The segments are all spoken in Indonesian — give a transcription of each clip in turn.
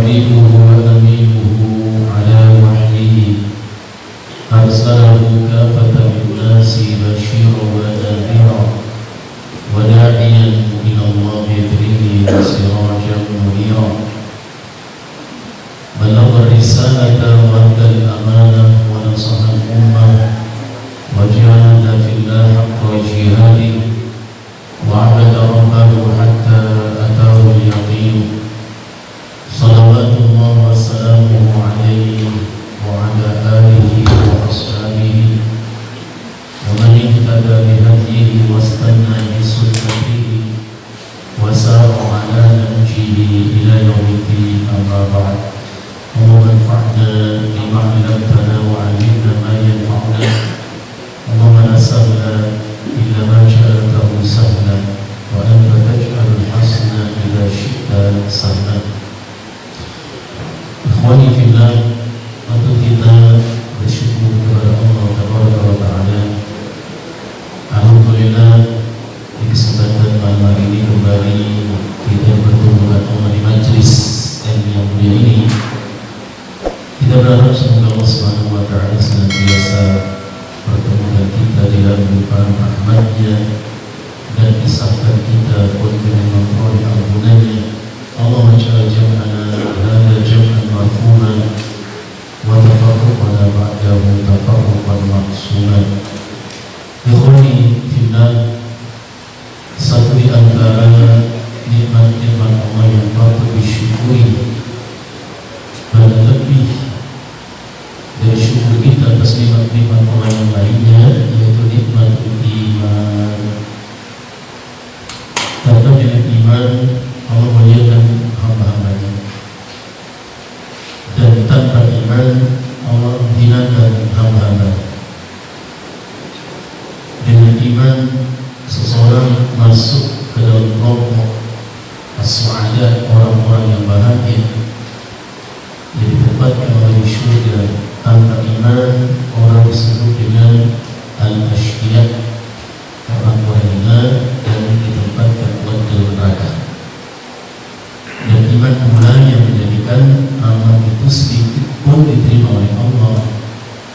وحبيبه وأمينه على وحيه أرسله كافة للناس بشيرا ونذيرا وداعيا إلى الله بإذنه وسراجا منيرا بلغ الرسالة وأدى الأمانة ونصح الأمة وجاهد في الله حق جهاده وعبد ربه حتى أتاه اليقين صلوات الله وسلامه عليه وعلى آله وأصحابه ومن اهتدى بهديه واستنى بسنته وسار على نهجه إلى يوم الدين. أما بعد، اللهم انفعنا بما علمتنا وعلمنا ما ينفعنا. اللهم لا سهل إلا ما جعلته سهلا وأنت تجعل الحسن إذا شئت سهلا. Ikhwani fillah, untuk kita bersyukur kepada Allah Tabaraka wa Ta'ala. Alhamdulillah, di kesempatan malam hari ini kembali kita bertemu dengan Allah di majlis yang mulia ini. Kita berharap semoga Allah Subhanahu wa Ta'ala senantiasa pertemuan kita di dalam limpahan rahmat-Nya dan pisahkan kita untuk memperoleh ampunannya. Allah jalla jam'ana hada jam'an marfuman wa tafarruqana ba'dahu tafarruqan maqsuman. Ikhwani fillah, satu di antara nikmat-nikmat Allah yang patut disyukuri dan lebih dari syukur kita atas nikmat-nikmat Allah yang lainnya, yaitu nikmat iman. Karena dengan iman Allah muliakan hamba-hambanya, dan tanpa iman Allah hinakan hamba-hambanya. Dengan iman seseorang masuk ke dalam kelompok as-su'ada, orang-orang yang bahagia, jadi tempatkan Allah di syurga. Tanpa iman orang disebut dengan al-ashqiya, orang-orang hina, dan ditempatkan ke neraka. Dan iman pula yang menjadikan amal itu sedikit pun diterima oleh Allah,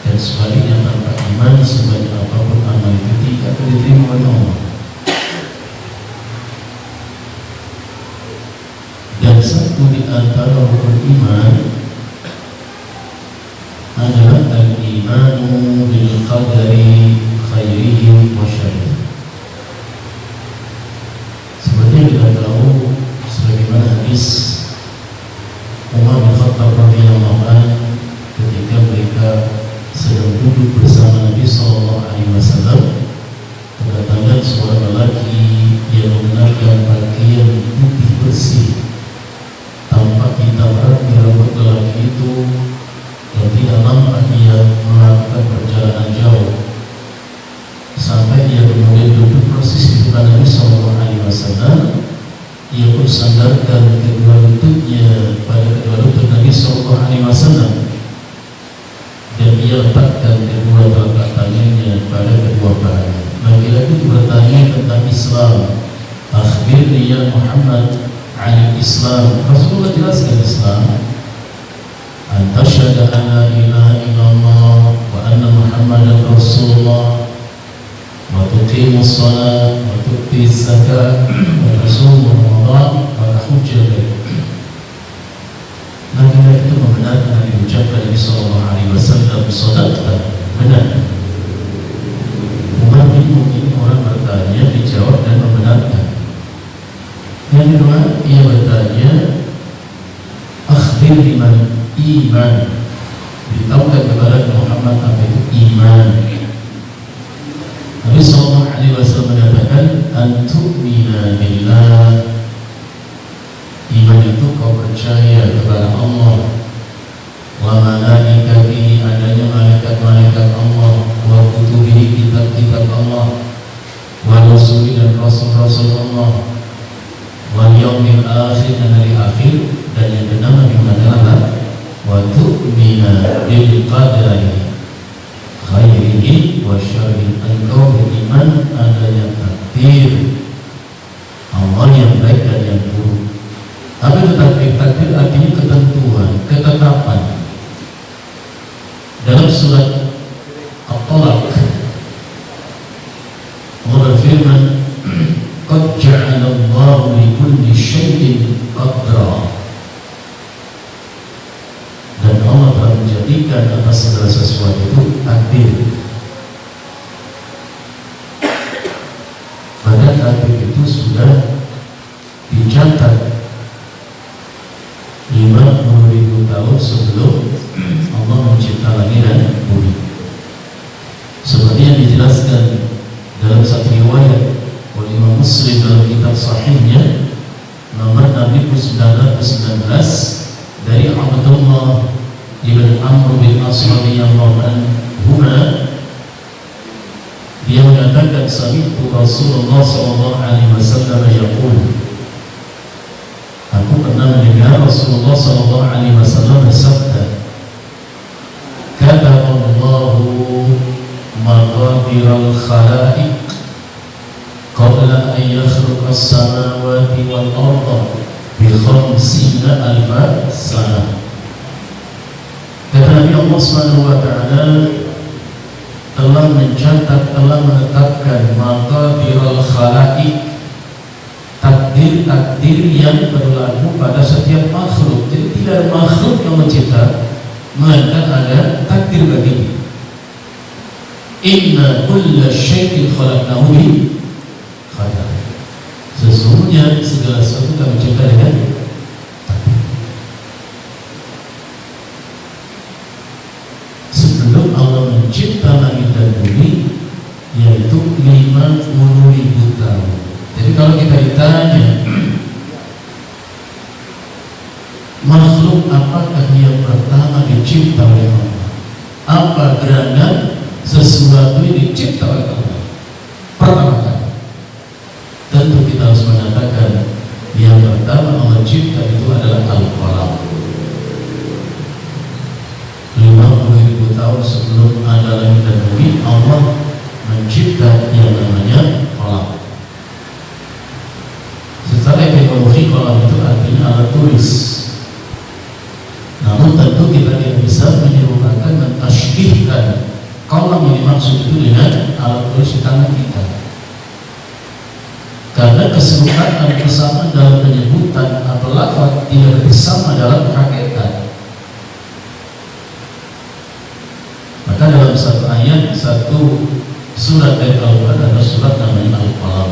dan sebaliknya tanpa iman sebanyak apapun amal itu tidak akan diterima oleh Allah. Dan satu di antara rukun iman adalah al-imanu bil qadari khairihi wa syarrihi. Seperti yang kita tahu, sebagaimana hadis Umar bin Khattab radhiyallahu anhu ketika mereka sedang duduk bersama Nabi sallallahu alaihi wasallam, kedatangan seorang lelaki yang mengenakan pakaian putih bersih, tampak hitam rapi rambut lelaki itu, dan tidak lama ia melakukan perjalanan jauh sampai ia kemudian duduk persis di depan Nabi sallallahu alaihi wasallam. Ia pun sandarkan kedua lututnya pada kedua lutut Nabi sallallahu alaihi wasallam, dan ia letakkan kedua telapak tangannya pada kedua pahanya. Laki-laki itu bertanya tentang Islam. Akhbirni ya Muhammad an Islam. Rasulullah jelaskan Islam. Antashhadu an la ilaha illallah wa anna Muhammadan Rasulullah wa tuqimus shalah wa tu'tiz zakat wa tasum Ramadan wa tahujjal bait. Laki-laki itu membenarkan yang diucapkan Nabi sallallahu alaihi wasallam, sadaqta, benar. Umar bingung, ini orang bertanya, dijawab dan membenarkan. Yang kedua, ia bertanya, akhbir liman iman, beritahukan kepada Muhammad apa itu iman. Nabi sallallahu alaihi wasallam mengatakan, antu'mina billah. Iman itu kau percaya kepada Allah, wa malaikatihi, adanya malaikat-malaikat Allah, wa kutubihi, kitab-kitab Allah, wa rusuli, dan rasul-rasul Allah, wal yaumil akhir, dan hari akhir. Dan yang keenam Nabi mengatakan, wa tu'mina bil qadari khairihi wa syarrihi. Engkau beriman adanya takdir Allah yang baik dan yang buruk. Apa itu takdir artinya ketentuan, ketetapan. Dalam surat At-Talaq Allah berfirman, "Qad ja'ala Allahu li kulli syai'in qadra." Dan Allah telah menjadikan atas segala sesuatu itu takdir. Pada takdir itu sudah dicatat 50.000 tahun sebelum Allah mencipta langit dan bumi. Seperti yang dijelaskan dalam satu riwayat oleh Imam Muslim dalam kitab sahihnya nomor 1919 dari Abdullah ibn Amr bin As radhiyallahu anhu, dia mengatakan, sami'tu Rasulullah sallallahu alaihi wasallam yaqul, aku pernah mendengar Rasulullah sallallahu alaihi wasallam bersabda, kataballahu maqadiral khalaiq qabla an yakhluqa as-samawati wal arda bi 50,000 sana. Kata Nabi Allah Subhanahu wa taala telah mencatat, telah menetapkan maqadiral khalaiq, takdir-takdir yang berlaku pada setiap makhluk. Jadi tidak ada makhluk yang mencipta, melainkan ada takdir baginya. Inna kulla syai'in khalaqnahu bi qadar. Sesungguhnya segala sesuatu kami cipta dengan takdir. Sebelum Allah mencipta langit dan bumi, yaitu 50.000 tahun. Jadi kalau kita ditanya makhluk apakah yang pertama dicipta oleh Allah, apa gerangan sesuatu yang dicipta oleh Allah pertama kali, tentu kita harus mengatakan yang pertama Allah cipta itu adalah Al-Qalam. 50.000 tahun sebelum ada langit dan bumi, Allah mencipta yang namanya qalam. Secara etimologi qalam itu artinya alat tulis. Namun tentu kita tidak bisa menyerupakan, mentasybihkan qalam yang dimaksud itu dengan alat tulis di tangan kita, karena keserupan dan kesamaan dalam penyebutan atau lafaz tidak bersama dalam hakikat. Maka dalam satu ayat, satu surat dari Al-Quran ada surat namanya Al-Qalam.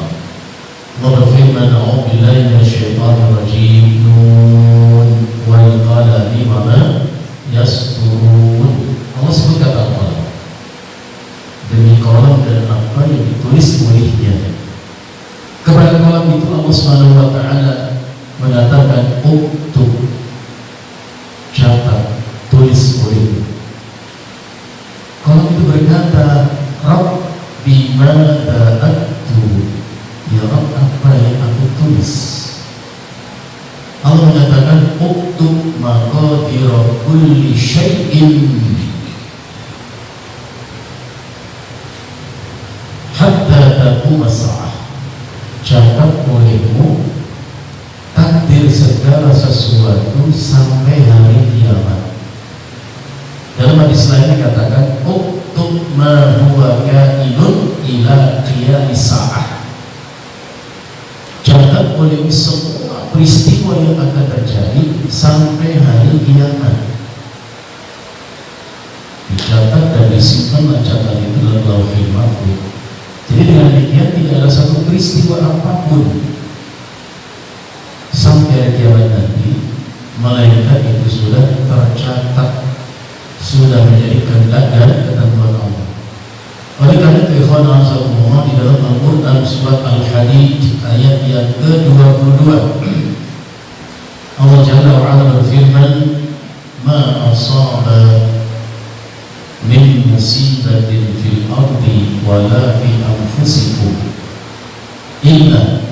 Allah berfirman, a'udzubillahi minasyaitonir rajim, nun wal qalami wa ma yasturun. Allah sebut kata Al-Qalam, demi qalam dan apa yang ditulis olehnya. Kepada qalam itu Allah Subhanahu wa taala mengatakan, uktub, catat, tulis olehnya. Qalam itu berkata, Rabbi mada aktu, ya Rabb, apa yang aku tulis. Allah mengatakan, uktub maqadira kulli syai'in hatta taqum as-sa'ah. Catat olehmu takdir segala sesuatu sampai hari kiamat. Dalam hadis lain dikatakan, uktub ma huwa kainun ila qiyamis sa'ah. Catat oleh semua peristiwa yang akan terjadi sampai hari kiamat. Dicatat dan disimpan catat itu dalam Lauhul Mahfuz. Jadi dengan demikian tidak ada satu peristiwa apapun sampai hari kiamat nanti melainkan itu sudah tercatat, sudah menjadi kehendak dan ketentuan Allah. Oleh karena itu, ikhwan azzakumullah, di dalam Al-Quran surat Al-Hadid ayat yang ke-22 Allah Jalla wa Ala berfirman, ma asaba min musibatin fil ardi wala fi anfusikum illa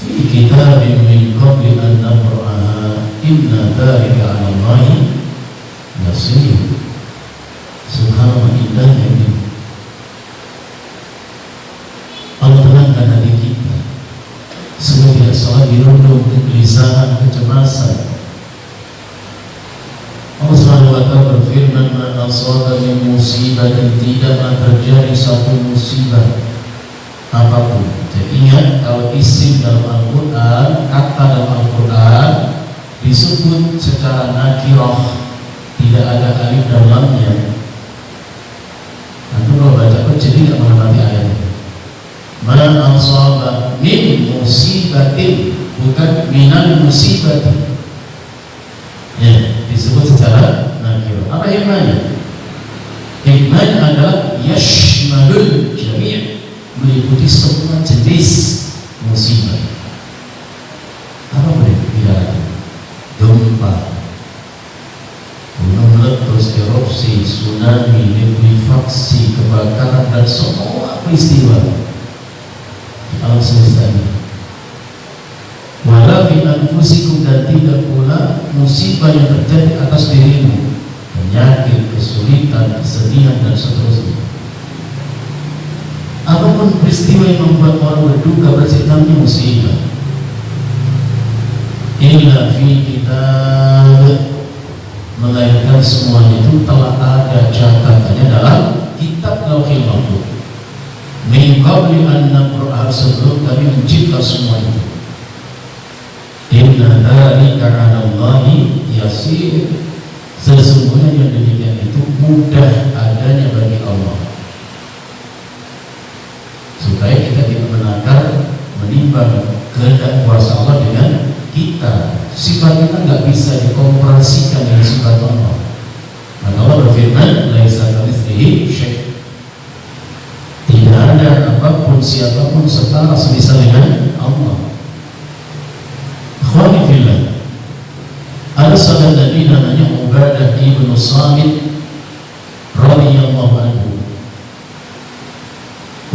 fi kitabin min qabli an nabra'aha inna dzalika 'ala Allahi yasir. Subhanallah, indahnya ini Allah tenangkan hati kita sehingga tidak salah dirundung kegelisahan, kecemasan asaba min musibatin, tidaklah terjadi satu musibah apapun. Jadi ingat, kalau isim dalam Al-Quran, kata dalam Al-Quran disebut secara nakirah, tidak ada alif dan lamnya. Nanti kalau baca kok jadi tidak mengerti ayatnya. Ma asaba min musibatin, bukan minal musibatin. Ya, disebut secara nakirah. Apa hikmahnya? Hikmahnya adalah yashmalul jami', meliputi semua jenis musibah. Apa boleh tidak? Gempa, gunung meletus, erupsi, tsunami, likuifaksi, kebakaran, dan semua peristiwa di alam semesta ini. Wala fi anfusikum, dan tidak pula musibah yang terjadi atas dirimu, penyakit, kesulitan, kesedihan, dan seterusnya. Apapun peristiwa yang membuat orang berduka, namanya musibah. Illa fi kitab, melainkan semuanya itu telah ada catatannya dalam kitab Lauhil Mahfuz. Min qabli an naqra'ah, sebelum kami mencipta semua itu. Inna dzalika 'ala Allahi yasir, sesungguhnya yang demikian itu mudah adanya bagi Allah. Supaya kita tidak menakar, menimbang kehendak kuasa Allah dengan kita. Sifat kita nggak bisa dikomparasikan dengan sifat Allah. Maka Allah berfirman, laisa kamitslihi syai', tidak ada apapun siapapun setara semisal dengan Allah. Ikhwani fillah, ada sahabat Nabi namanya Ubadah ibn Samit radhiyallahu anhu.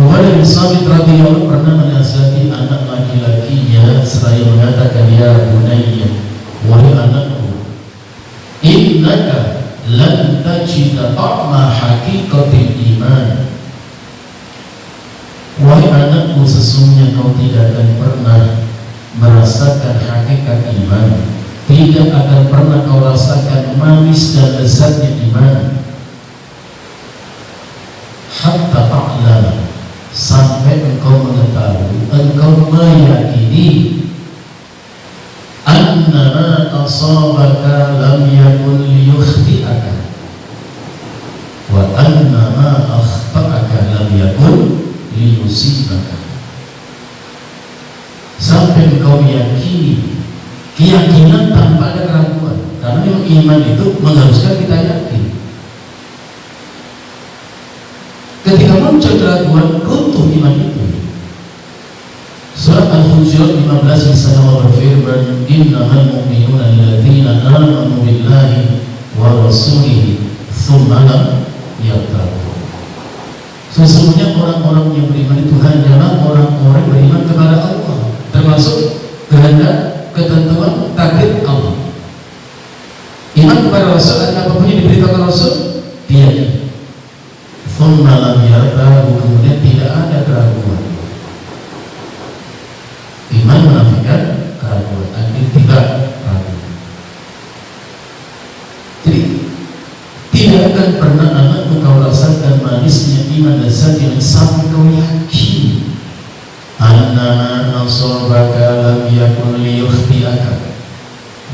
Ubadah bin Samit radhiyallahu pernah menasihati anak laki-lakinya seraya mengatakan, ya bunayya, wahai anakku, innaka lan tajida ta'ma haqiqatil iman. Wahai anakku, sesungguhnya kau tidak akan pernah merasakan hakikat iman, tidak akan pernah kau rasakan manis dan lezatnya iman, hatta ta'lam, sampai engkau mengetahui, engkau meyakini, annama asabaka lam yakun liyukhti'aka, wa annama akhta'aka lam yakun liyusibaka. Sampai engkau yakini, keyakinan tanpa ada keraguan, karena memang iman itu mengharuskan kita yakin. Ketika muncul keraguan, runtuh iman itu. Surat Al-Hujurat 15 di sana Allah berfirman, innamal mu'minuna alladzina amanu billahi wa rasulihi tsumma lam yartabu. Sesungguhnya orang-orang yang beriman itu hanyalah orang-orang beriman kepada Allah, termasuk kehendak, ketentuan, takdir Allah. Iman kepada Rasul, apapun yang diberitakan Rasul, dia malam yartabu, kemudian tidak ada keraguan. Iman menafikan keraguan, artinya tidak ragu. Jadi tidak akan pernah anakku kau rasakan manisnya iman dan sakit sampai kau yakin annama asabaka lam yakun liyukhti'aka,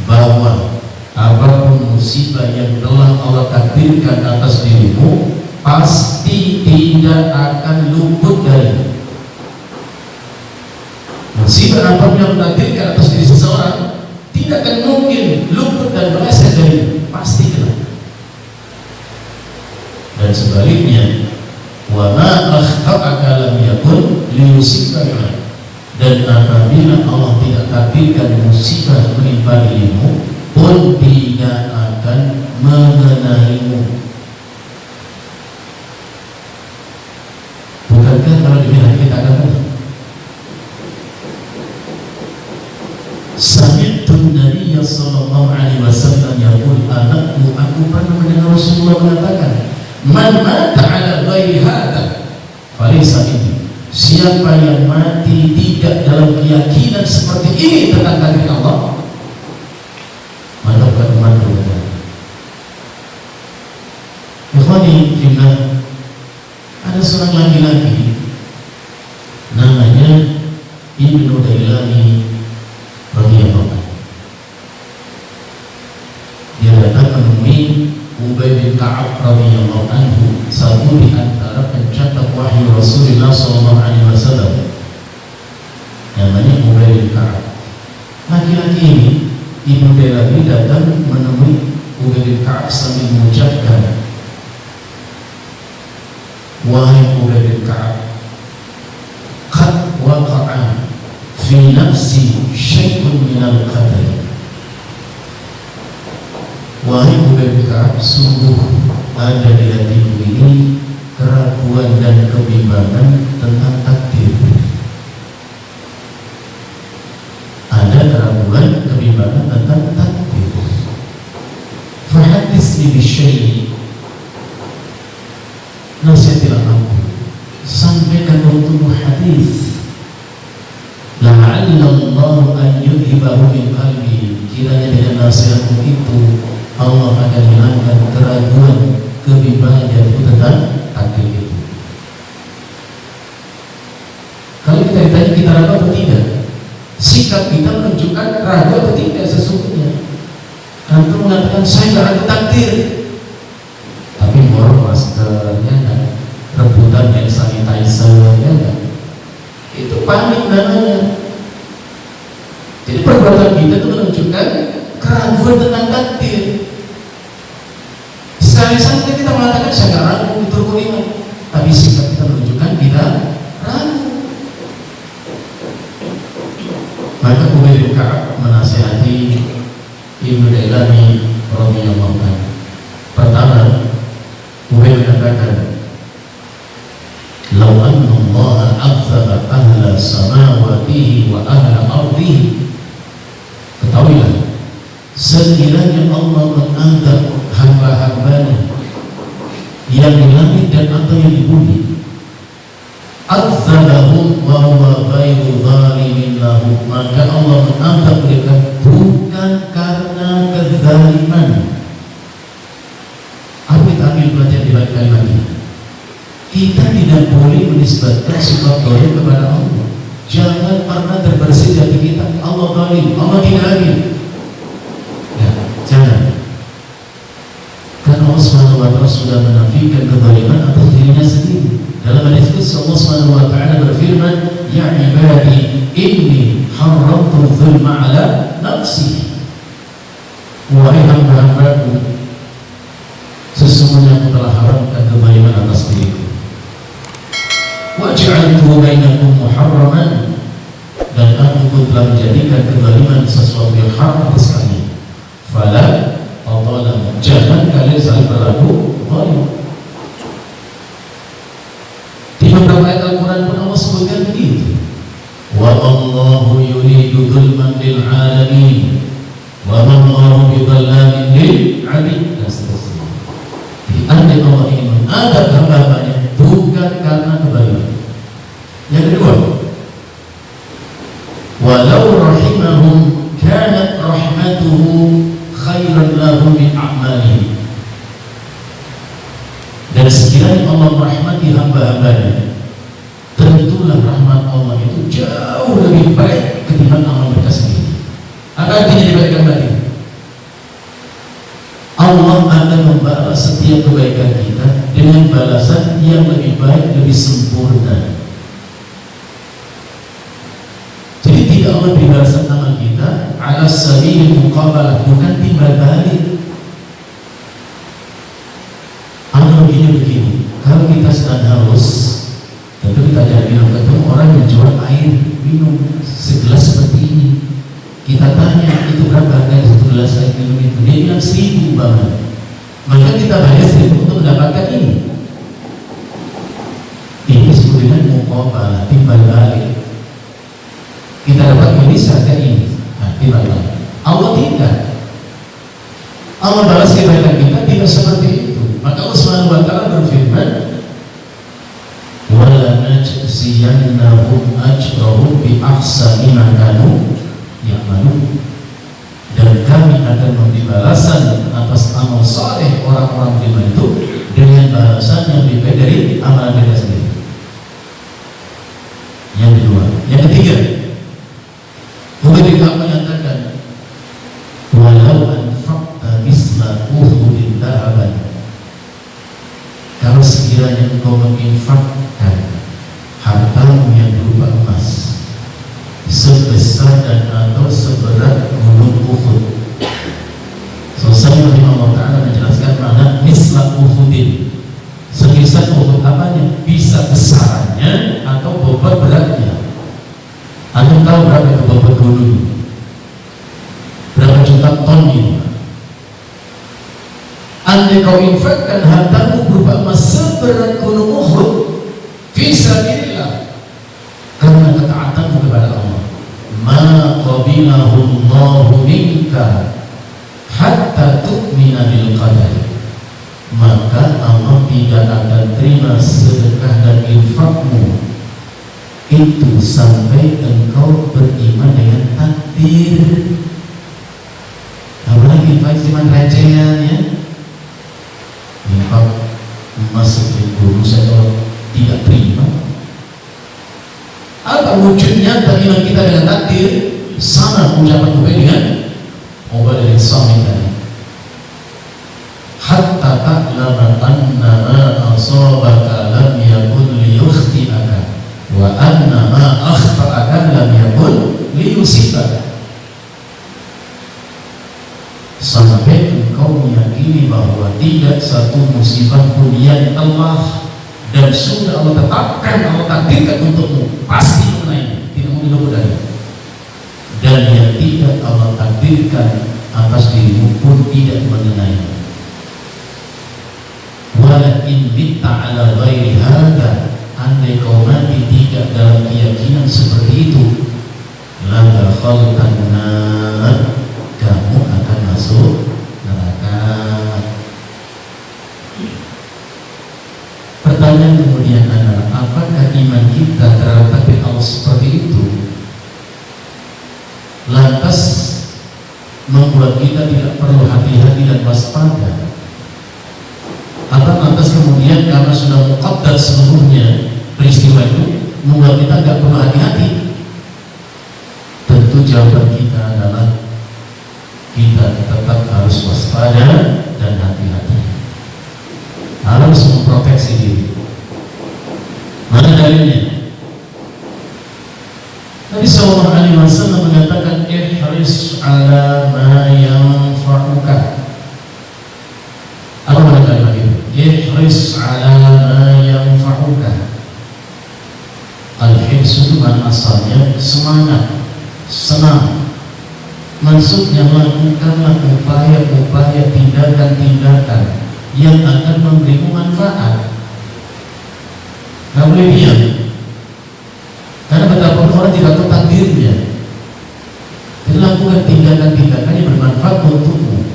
bahwa apapun musibah yang telah Allah takdirkan atas dirimu pasti tidak akan luput dari. Musibah apapun yang ditakdirkan atas diri seseorang tidak akan mungkin luput dan meleset dari, pasti kena. Dan sebaliknya, wa ma akhta'aka lam yakun liyusibaka, dan apabila Allah tidak takdirkan musibah menimpa dirimu pun tidak akan mengenaimu. Bukankah kalau demikian kita akan mudah? Sami'tu Nabiya sallallahu alaihi wasallam yaqul, anakku, aku pernah mendengar Rasulullah mengatakan, man mata ala ghairi hadza falaysa minni, siapa yang mati tidak dalam keyakinan seperti ini tentang takdir Allah, maka bukan umatku. Ikhwani fillah, ada seorang laki-laki namanya Ibnu Dailami radhiyallahu anhu. Dia datang menemui Ubay bin Ka'ab radhiyallahu anhu, satu di antara pencatat wahyu Rasulullah sallallahu alaihi wasallam. Namanya Ubay bin Ka'ab. Laki-laki ini, Ibnu Dailami datang menemui Ubay bin Ka'ab sambil mengucapkan, wahai Ubay bin Ka'ab, qad waqa'a fi nafsi syai'un minal qadar. Wahai Ubay bin Ka'ab, sungguh ada di hatiku ini keraguan dan kebimbangan tentang takdir. Ada keraguan, kebimbangan tentang takdir. Fahadisni bisyai'i, nasihatilah aku, sampaikan untukmu hadis. La'allallahu an yudhibahu min qalbi, kiranya dengan nasihatmu itu Allah akan hilangkan keraguan, kebimbangan itu tentang takdir itu. Kalau kita ditanya kita ragu atau tidak, sikap kita menunjukkan ragu atau tidak sesungguhnya. Antum mengatakan saya tidak ragu takdir, tapi borong masker, ya kan? Rebutan hand sanitizer, ya kan? Itu panik namanya. Jadi perbuatan kita itu menunjukkan keraguan tentang takdir. Sekali-sekali kita mengatakan saya tidak ragu itu rukun iman, tapi sikap kita menunjukkan kita ragu. Maka Ubay bin Ka'ab menasihati Ibnu Dailami radhiyallahu anhu. Pertama, Ubay mengatakan, "Law anna Allah azaba ahla samawatihi wa ahla ardihi." Ketahuilah, sekiranya Allah menganggap hamba-hambanya yang di langit dan atau yang di bumi, azabahum wa huwa ghairu zalimin lahu, maka Allah menganggap mereka bukan karena kezaliman. Apa kita ambil pelajaran di balik kalimat ini? Kita tidak boleh menisbatkan sifat zalim kepada Allah. Jangan pernah terbersih dari kita Allah zalim, Allah tidak adil. Ya, jangan. Karena Allah Subhanahu wa taala sudah menafikan kezaliman atas dirinya sendiri. Dalam hadis itu Allah Subhanahu wa taala berfirman, "Ya ibadi, inni haramtu dzulma 'ala nafsi." Wahai hamba-hambaku, sesungguhnya aku telah haramkan kezaliman atas diriku. Wa ja'altuhu bainakum muharraman, dan aku telah menjadikan kezaliman sesuatu yang haram atas kalian. Fala tadhalamu, jangan kalian saling berlaku zalim. Di beberapa ayat Al-Quran pun Allah sebutkan begitu. Wa Allahu yuridu dzulman lil alamin wa ma Allahu bidzallamin lil 'abid. Dan seterusnya. Jadi andai Allah ingin mengadab hamba-hambanya bukan karena kebaikan. Yang kedua, walau rahimahum kanat rahmatuhu khairan lahu min a'malihim. Dan sekiranya Allah merahmati hamba-hambanya, tentulah rahmat Allah itu jauh lebih baik ketimbang amal mereka sendiri. Apa artinya dibalikan lagi? Allah akan membalas setiap kebaikan kita dengan balasan yang lebih baik, lebih sempurna. Jadi tidak Allah beri balasan amal kita ala sabil muqabalah, bukan timbal balik. Analoginya begini, kalau kita sedang haus, tentu kita jangan bilang ketemu orang yang jual air minum segelas seperti ini. Kita tanya, itu berapa harga satu gelas air minum itu? Dia bilang 1.000 banget. Maka kita bayar 1.000 untuk mendapatkan ini. Ini disebut dengan muqabalah, timbal balik. Kita dapat ini harga ini, timbal balik. Allah tidak. Allah balas kebaikan kita tidak seperti itu. Maka Allah Subhanahu wa taala berfirman, "Wala najziyannahum ajrahum bi ahsani ma kanu ya'malun." Dan kami akan memberi balasan atas amal saleh orang-orang beriman itu dengan amalan kita sendiri. Yang kedua, yang ketiga, ketika menyatakan walau anfaqta misla uhudin dhahaban, kalau sekiranya engkau menginfakkan hartamu yang berupa emas sebesar dan atau seberat gunung Uhud. Selesai Allah Ta'ala menjelaskan mana misla uhudin, sebesar Uhud apanya? Bisa besarannya atau bobot beratnya. Anda tahu berapa itu bobot gunung? Berapa juta ton ini? Andai kau infakkan hartamu berupa emas seberat gunung Uhud fisabilillah, karena ketaatanmu kepada Allah, ma qabilahu Allahu minka hatta tu'mina bil qadar, maka Allah tidak akan terima sedekah dan infakmu itu sampai engkau beriman dengan takdir. Apalagi infak cuma recehan ya, infak emas sepuluh saya tidak terima. Apa wujudnya beriman kita dengan takdir? Sama ucapan Ubay dengan Ubay dari Samit tadi, hatta ta'lama anna ma asabaka lam yakun liyukhti'aka wa anna ma akhta'aka lam yakun liyusibaka, sampai engkau meyakini bahwa tidak satu musibah pun yang telah dan sudah Allah tetapkan, Allah takdirkan untukmu pasti mengenai, tidak mungkin luput dari, dan yang tidak Allah takdirkan atas dirimu pun tidak mengenai. Walakin bitta ala ghairi hadha, andai kau mati tidak dalam keyakinan seperti itu, la dakhaltan nar, kamu akan masuk neraka. Pertanyaan kemudian adalah, apakah iman kita terhadap takdir Allah seperti itu lantas membuat kita tidak perlu hati-hati dan waspada? Atau lantas kemudian karena sudah muqaddar seluruhnya peristiwa itu membuat kita tidak perlu hati-hati? Tentu jawaban kita adalah kita tetap harus waspada dan hati-hati, harus memproteksi diri. Mana dalilnya? Nabi sallallahu alaihi wasallam mengatakan, ihris ala ma yanfa'uka. Apa makna kalimat itu? Ihris ala ma yanfa'uka. Al-hirs itu kan asalnya semangat, senang. Maksudnya lakukanlah upaya-upaya, tindakan-tindakan yang akan memberimu manfaat. Gak boleh diam, karena betapa orang tidak tahu takdirnya. Jadi lakukan tindakan-tindakan yang bermanfaat untukmu.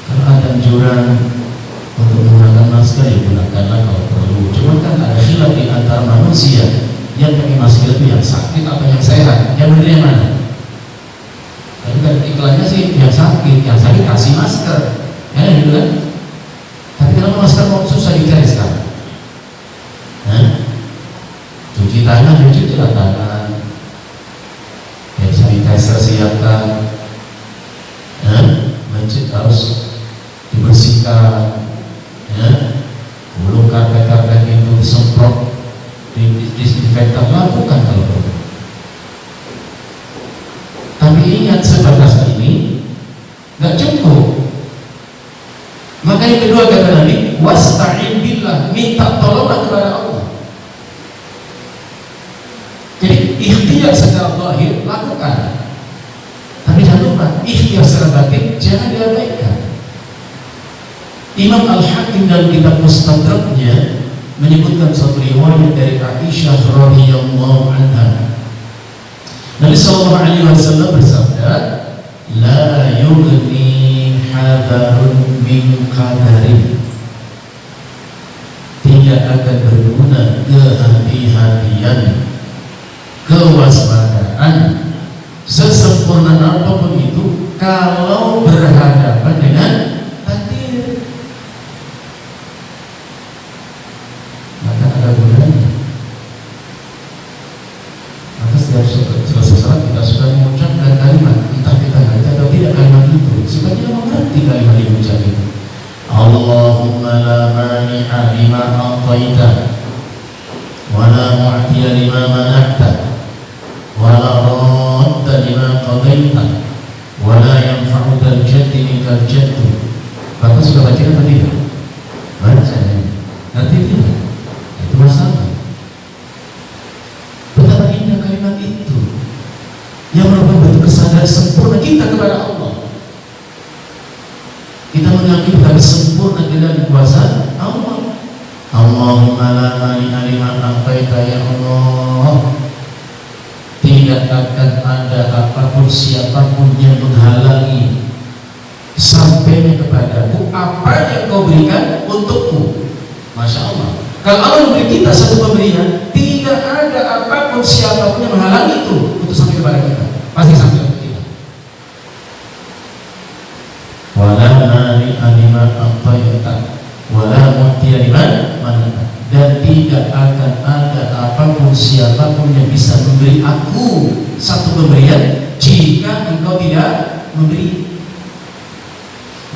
Kalau ada anjuran untuk menggunakan masker, ya gunakanlah kalau perlu. Cuma kan ada khilaf di antara manusia, yang pakai masker itu yang sakit atau yang sehat, yang benar yang mana? Tapi kan iklannya sih yang sakit kasih masker, ya gitu kan? Tapi kenapa masker kok susah dicari sekarang? Cuci tangan, cucilah tangan, ya sanitizer siapkan, masjid harus dibersihkan, bulu karpet-karpet itu disemprot, disinfektan, lakukan kalau perlu. Tapi ingat, sebatas ini nggak cukup. Maka yang kedua kata Nabi, wasta'in billah, minta tolonglah kepada Allah. Jadi ikhtiar secara zahir lakukan, tapi jangan lupa ikhtiar secara batin jangan diabaikan. Imam Al-Hakim dalam kitab Mustadraknya menyebutkan suatu riwayat dari Aisyah radhiyallahu anha. Nabi sallallahu alaihi wasallam bersabda, la yughni hadarun min qadarin, tidak akan berguna kehati-hatian, kewaspadaan sesempurna apapun itu kalau berhadapan dengan takdir. kalimat itu supaya dia mengerti kalimat yang ucap itu. Allahumma la mani'a lima a'taita wa la mu'tiya lima mana'ta wa la radda lima qadaita wa la yanfa'u dzal jaddi minkal jaddu. Bapak sudah baca apa tidak? Baca ya. Nanti tidak. Itu masalah. Betapa indah kalimat itu yang merupakan bentuk kesadaran sempurna kita kepada Allah. Kita mengakui betapa sempurna kita di kuasa Allah. Allahumma la mani'a lima a'taita, ya Allah, tidak akan ada apapun siapapun yang menghalangi sampainya kepadaku apa yang kau berikan untukku. Masya Allah, kalau Allah memberi kita satu pemberian, tidak ada apapun siapapun yang menghalangi itu untuk sampai kepada kita, pasti sampai kepada kita. Wala mani'a lima a'taita wala mu'tiya liman mana'ta, dan tidak akan ada apapun siapapun yang bisa memberi aku satu pemberian jika engkau tidak memberi.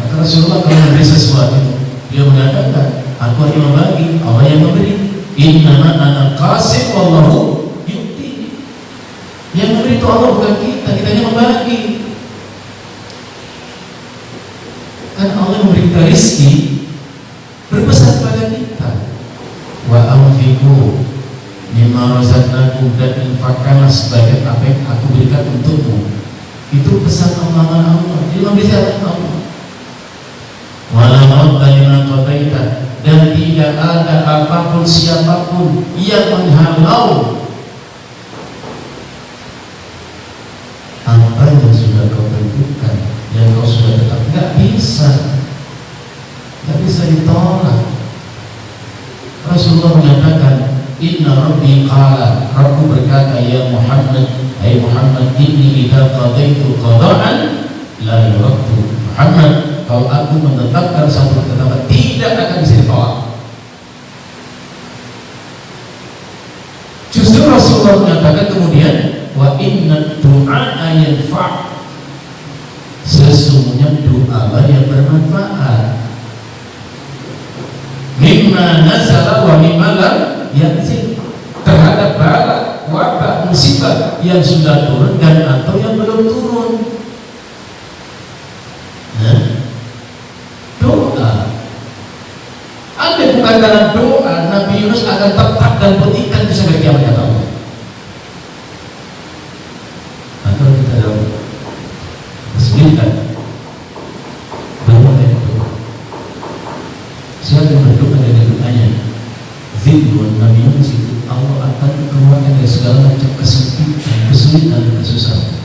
Maka Rasulullah kalau memberi sesuatu, dia mengatakan, aku hanya membagi, Allah yang memberi. Innama ana qasim wallahu yu'ti. Yang memberi itu Allah, bukan kita. Kita hanya membagi. Kan Allah memberi kita rezeki, berpesan kepada kita, wa anfiqu mimma razaqnakum, dan infakkanlah sebagian apa yang aku berikan untukmu. Itu pesan Allah. Dia memberi Allah. Wala radda lima qadaita, dan tidak ada apapun siapapun yang menghalau apa yang sudah kau tentukan, yang kau sudah tetap. Nggak bisa ditolak. Rasulullah menyatakan, inna rabbi qala, Rabbu berkata, ya Muhammad, hai Muhammad, inni idza qadaitu qada'an la yuraddu. Muhammad, kalau aku menetapkan satu ketetapan, tidak akan bisa ditolak. Justru Rasulullah menyatakan kemudian, wa inna du'a yanfa', sesungguhnya doa yang bermanfaat. Mimma nazala wa mimma lam yanzil, terhadap bala, wabah, musibah yang sudah turun dan atau yang belum turun. Doa, ada bukan dalam doa Nabi Yunus akan tetap dan buktikan itu sampai kiamat, kata Allah. Atau kita dalam kesulitan bahwa doa, siapa yang berdoa dengan doanya zikr Nabi Yunus itu, Allah akan keluarkan dari segala macam kesempitan, kesulitan, dan kesusahan.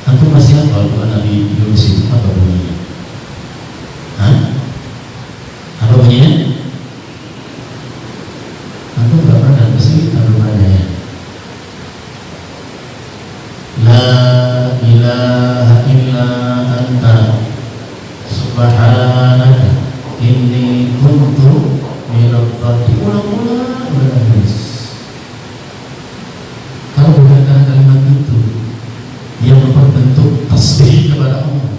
Antum masih hafal doa Nabi Yunus itu apa bunyinya? Apa bunyinya? Antum nggak pernah kesulitan rupanya ya. La ilaha illa anta subhanaka inni kuntu minadh dhalimin. Ulang-ulang habis. Kalau bukan karena kalimat itu yang memperbentuk tasbih kepada Allah,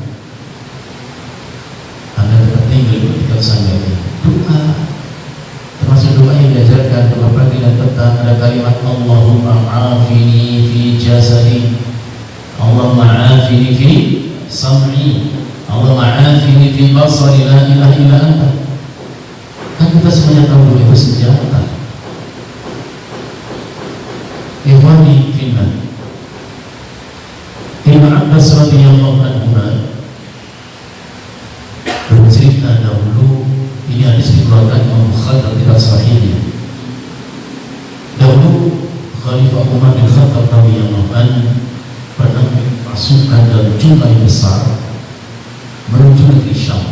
Anda tetap tinggal ketika sanggahnya. Doa, termasuk doa yang diajarkan doa pagi dan petang, ada kalimat Allahumma afini fi jasadi, Allahumma afini fi sam'i, Allahumma afini fi basari, la ilaha illa anta. Kan kita semuanya tahu doa itu senjata. Ikhwani fillah, Ibn Abbas radhiyallahu anhu bercerita dahulu, ini hadis dikeluarkan Imam Bukhari dalam kitab Sahihnya. Dahulu Khalifah Umar bin Khattab radhiyallahu anhu pernah pasukan dalam jumlah yang besar menuju negeri Syam.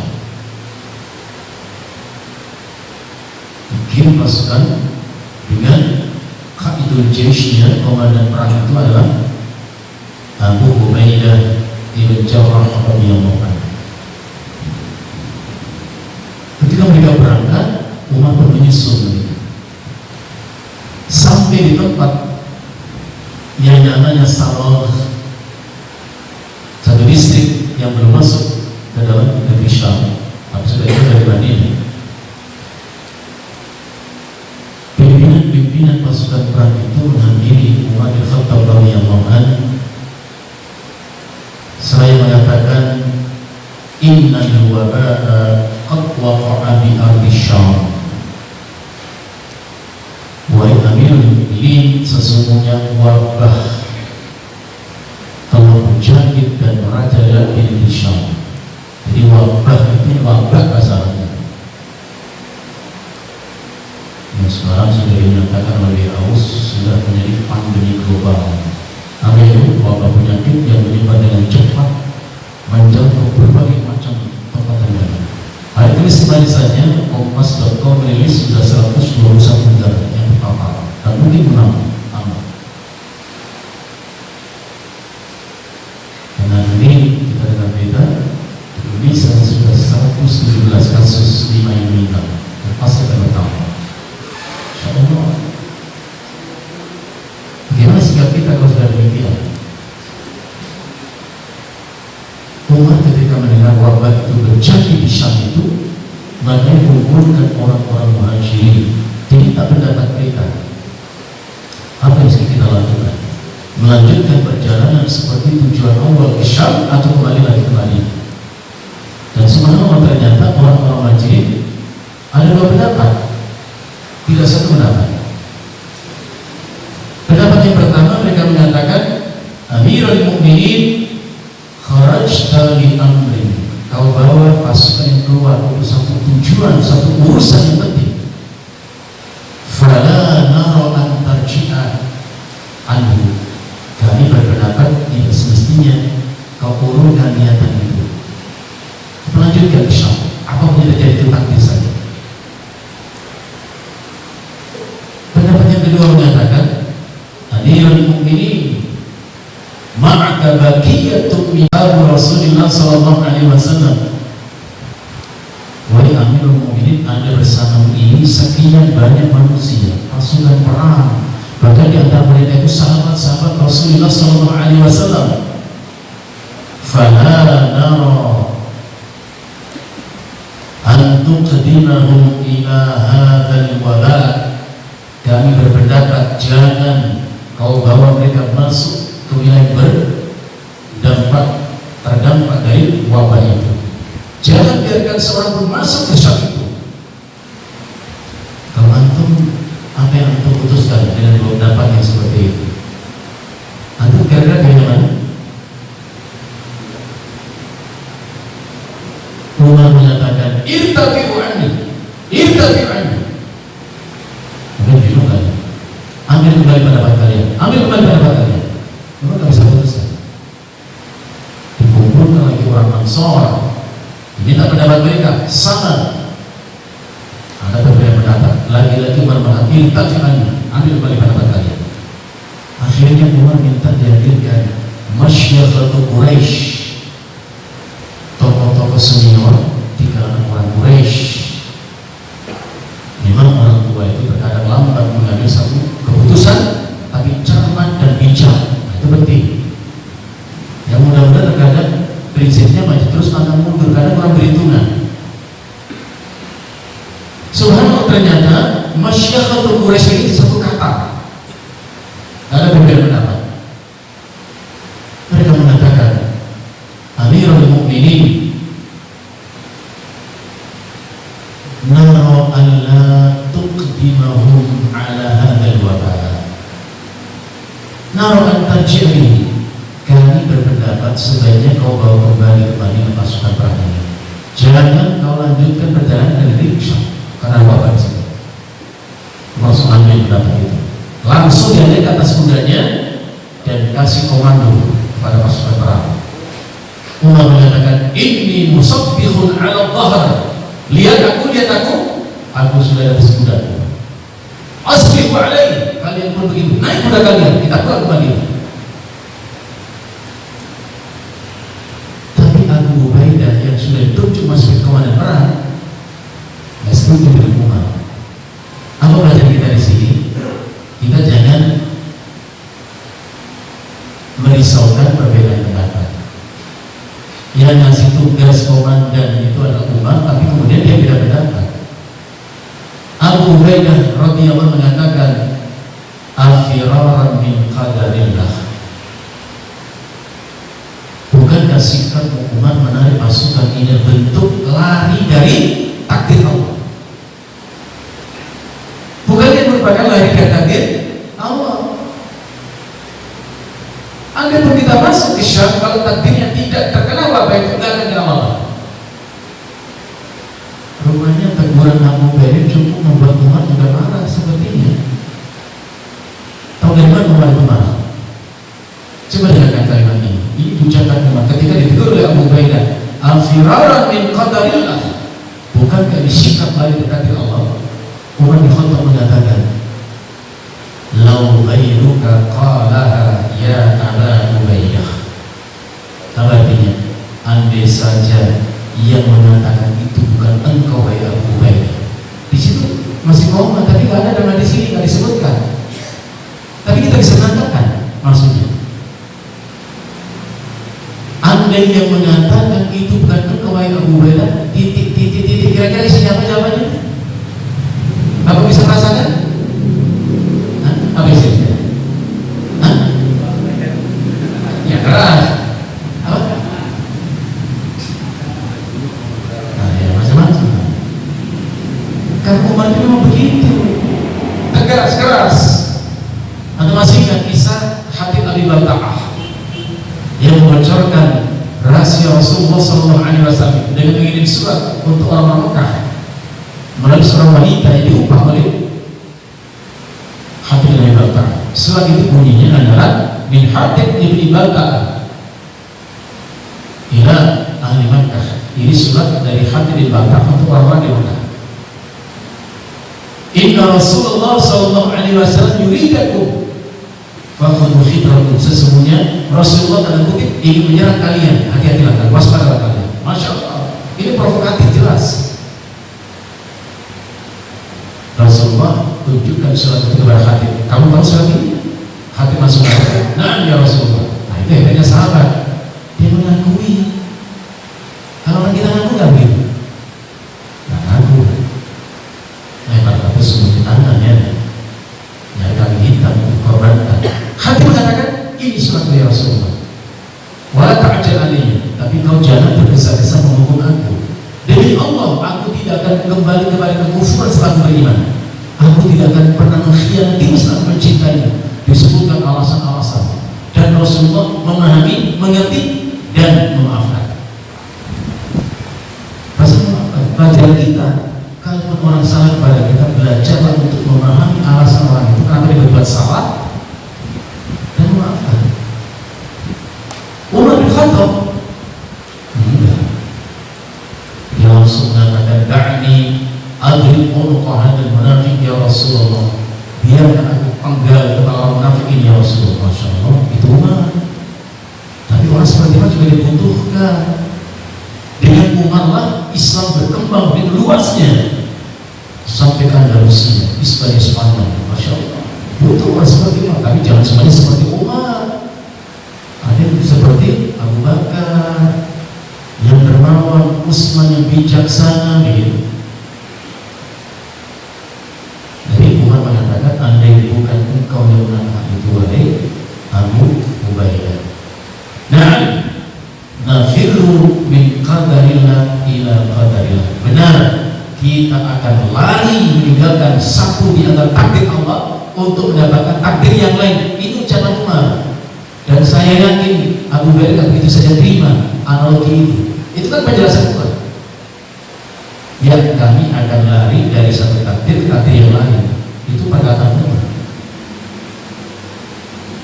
Dikirim pasukan dengan Qaidul Jaishnya, komandan perang itu adalah Abu Ubaidah ibn Jarrah radhiyallahu anhu. Ketika mereka berangkat, Umar pun menyusul mereka sampai di tempat yang namanya Salah, satu distrik yang belum masuk innal waba'a qad waqa'a bi ardi Syam. Wahai Amirul Mukminin, sesungguhnya wabah telah menjangkit dan merajalela di negeri Syam. Jadi wabah itu wabah asalnya. Yang sekarang sudah dinyatakan oleh WHO sudah menjadi pandemi global. Apa itu? Wabah penyakit yang menyebar dengan cepat, menjangkau berbagai macam tempat yang lain. Hari tulis kembali saja, Kompas.com merilis sudah 121 negara yang terpapar dan mungkin menambah. Karena ini kita dengar beda, Indonesia sudah 117 kasus 5 yang meninggal dan pasti akan bertambah. Insyaallah. Bagaimana sikap kita kalau sudah demikian? Umat ketika mendengar wabah itu terjadi di Syam itu, maka mengumpulkan orang-orang muhajirin. Jadi tak pendapat mereka. Apa yang harus kita lakukan? Melanjutkan perjalanan seperti tujuan awal ke Syam atau kembali lagi ke Madinah? Dan subhanallah ternyata orang-orang muhajirin ada dua pendapat, tidak satu pendapat. Pendapat yang pertama, mereka mengatakan, Amirul Mukminin, kharajta li amrin, kau bawa pasukan yang keluar untuk satu tujuan, satu urusan yang penting. Fala nara an tarji'a anhu, kami berpendapat tidak semestinya kau urungkan niatan itu, melanjutkan ke Syam. Apapun yang terjadi itu takdir saja. Pendapat yang kedua mengatakan, Amirul Mukminin, ma'aka baqiyatu min Rasulullah sallallahu alaihi wasallam. Wahai Amirul Mukminin, Anda bersama ini sekian banyak manusia, pasukan perang, bahkan di antara mereka itu sahabat-sahabat Rasulullah sallallahu alaihi wasallam. Fala nara an tuqdimahum ila hadzal waba. Kami berpendapat jangan kau bawa mereka masuk ke wilayah terdampak dari wabah itu. Jangan biarkan seorang pun masuk ke Syam itu. Kalau antum, apa yang antum putuskan dengan pendapat yang seperti itu? Antum kira-kira bagaimana? Umar menyatakan, irtafi'u anni, irtafi'u anni. Mungkin bingung kan? Ambil kembali pendapat kalian, ambil kembali pendapat kalian. Memang tak bisa putuskan. Dikumpulkan lagi orang Ansar, diminta pendapat mereka sama. Ada beberapa pendapat, lagi-lagi Umar mengatakan, irtafi'u anni, ambil kembali pendapat kalian. Akhirnya Umar minta dihadirkan Masyarakat Quraisy, tokoh-tokoh senior di kalangan orang Quraisy. Memang orang tua itu terkadang lambat mengambil satu keputusan, tapi cermat dan bijak. Nah, itu penting. Yang mudah-mudahan terkadang prinsipnya maju terus akan mundur, kadang orang berhitungan. Subhanallah, ternyata Masyarakat Quraisy ini satu kata. Ada beberapa pendapat. Mereka mengatakan, Amirul Mukminin, nara alla tuqdimahum ala hadzal waba. Nara an tarji'i, kami berpendapat sebaiknya kau bawa kembali ke Madinah pasukan perang ini. Jangan kau lanjutkan perjalanan dari Syam karena wabah di situ. Langsung ambil pendapat itu. Langsung dia naik ke atas kudanya dan kasih komando kepada pasukan perang. Umar mengatakan, inni musabbihun ala dhahr, lihat aku sudah di atas kudaku. Asbihu alaihi, kalian pun begitu, naik kuda kalian, kita pulang ke Madinah. Tapi Abu Ubaidah yang sudah ditunjuk masuk komandan perang nggak setuju dengan Umar. Apa pelajaran kita di sini? Kita jangan merisaukan perbedaan pendapat. Yang ngasih tugas komandan itu adalah Umar, tapi kemudian dia beda pendapat. Abu Ubaidah radhiyallahu mengatakan, al-firaran min qadarillah. Bukankah sikap Umar menarik pasukan ini untuk lari dari takdir Allah. Bukan yang merupakan lari dari takdir Allah. Andai pun kita masuk ke Syam, kalau takdirnya tidak terkena wabah itu tidak akan kena wabah. Rupanya teguran Abu Bakar cukup membuat Umar juga marah sepertinya. Tahu dari mana Umar itu marah? Coba dengarkan kalimat ini. Ini ucapan Umar ketika ditegur oleh Abu Bakar. Al-firaran min qadarillah. Bukankah disikap lari dari takdir Allah? Umar bin Khattab mengatakan, "Lau ghairuka qalaha ya Aba Ubaidah." Apa artinya? Andai saja yang mengatakan itu bukan engkau wahai Abu Ubaidah. Di situ masih koma, tapi nggak ada nama di sini, nggak disebutkan. Tapi kita bisa mengatakan maksudnya. Andai yang mengatakan itu bukan engkau wahai Abu Ubaidah, titik. Kira-kira isinya apa jawabannya? Apa bisa merasakan? Apa isinya? Ya keras. Apa? Nah, ya macam-macam. Karena Umar itu memang begitu, tegas, keras. Anda masih ingat kisah Hatib Abi Balta'ah yang membocorkan rahasia Rasulullah SAW dengan mengirim surat untuk orang Mekah melalui seorang wanita yang diupah oleh Hatib Abi Balta'ah. Surat itu bunyinya adalah min Hatib ibn Balta'ah ila ahli Makkah. Ini surat dari Hatib ibn Balta'ah untuk orang di Makkah. Inna Rasulullah SAW yuridakum fakhudhu khidrakum. Sesungguhnya Rasulullah tanda kutip ingin menyerang kalian, hati-hatilah kalian, waspadalah kalian. Masya Allah, ini provokatif jelas. Rasulullah tunjukkan surat itu kepada Hatib. Kamu tahu surat ini? Hatib masuk mengatakan, "Nah ya Rasulullah." Nah itu hebatnya sahabat, dia mengakui. Kalau orang kita ngaku nggak begitu, nggak ngaku. Tapi sembunyi tangan ya, nyari kambing hitam untuk korbankan. Hatib mengatakan, "Ini surat dari Rasulullah. Wala ta'jal alayya, tapi kau jangan tergesa-gesa menghukum aku. Demi Allah, aku tidak akan kembali kepada kekufuran setelah beriman. Aku tidak akan pernah mengkhianati setelah mencintainya." Disebutkan alasan-alasan, dan Rasulullah memahami, mengerti, dan memaafkan. Pelajaran kita, kalau orang salah kepada kita, belajarlah untuk memahami alasan orang itu kenapa dia berbuat salah dan memaafkan. Umar bin Khattab enggak, dia langsung mengatakan, "Da'ni adrib unuqa hadzal munafiq ya Rasulullah." Biarkan aku penggal kepala orang munafik ini ya Rasulullah. Masya Allah, itu Umar. Tapi orang seperti itu juga dibutuhkan. Dengan Umar lah Islam berkembang begitu luasnya sampai ke Andalusia, Hispania, Spanyol. Masya Allah, butuh orang seperti itu. Tapi jangan semuanya seperti Umar. Ada yang seperti Abu Bakar yang dermawan, Utsman yang bijaksana begitu. Jadi Umar mengatakan, andai bukan engkau yang mengatakan itu wahai Abu Ubaidah. Nah, nafirru min qadarillah ila qadarillah. Benar, kita akan lari meninggalkan satu di antara takdir Allah untuk mendapatkan takdir yang lain. Itu ucapan Umar. Dan saya yakin Abu Bakar begitu saja terima analogi itu. Itu kan penjelasan Umar. Ya, kami akan lari dari satu takdir ke takdir yang lain. Itu perkataan Umar.